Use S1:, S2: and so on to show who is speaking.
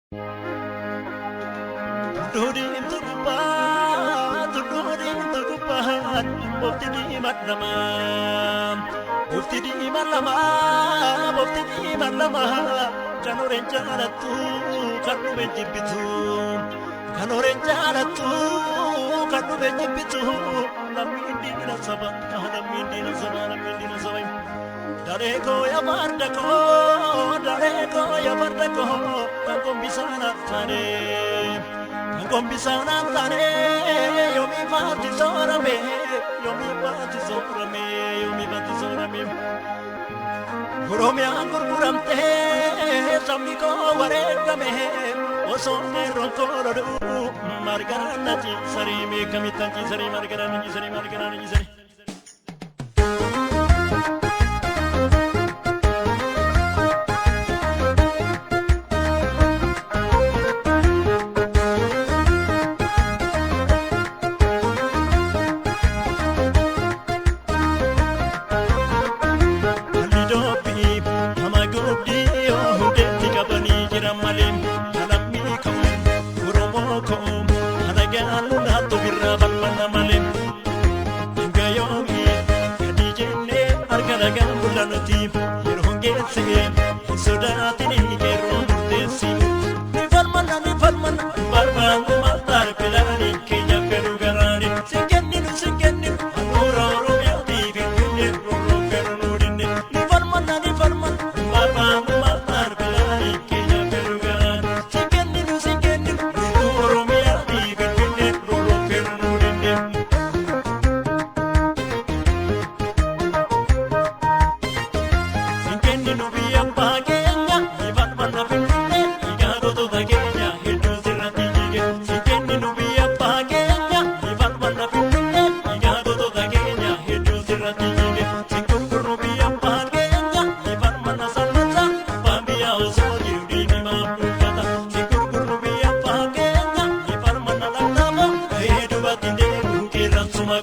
S1: Tudurin tugupan, bofti di matlama, bofti di matlama, bofti di matlama. Kanoren jalatu, kanu benjibitu, kanoren jalatu, kanu benjibitu. Namindi nasaba, namindi nasaba, namindi nasaba. Dareko ya bardako, dareko ya bardako, kangkong bisa natane. Gombisana tane, yomi fati sorame, yomi fati sorame, yomi fati sorame. Guromya gurguramte, samiko waregame, osone ronkorodu, margarana chisari me kamitan chisari margarana chisari. Suma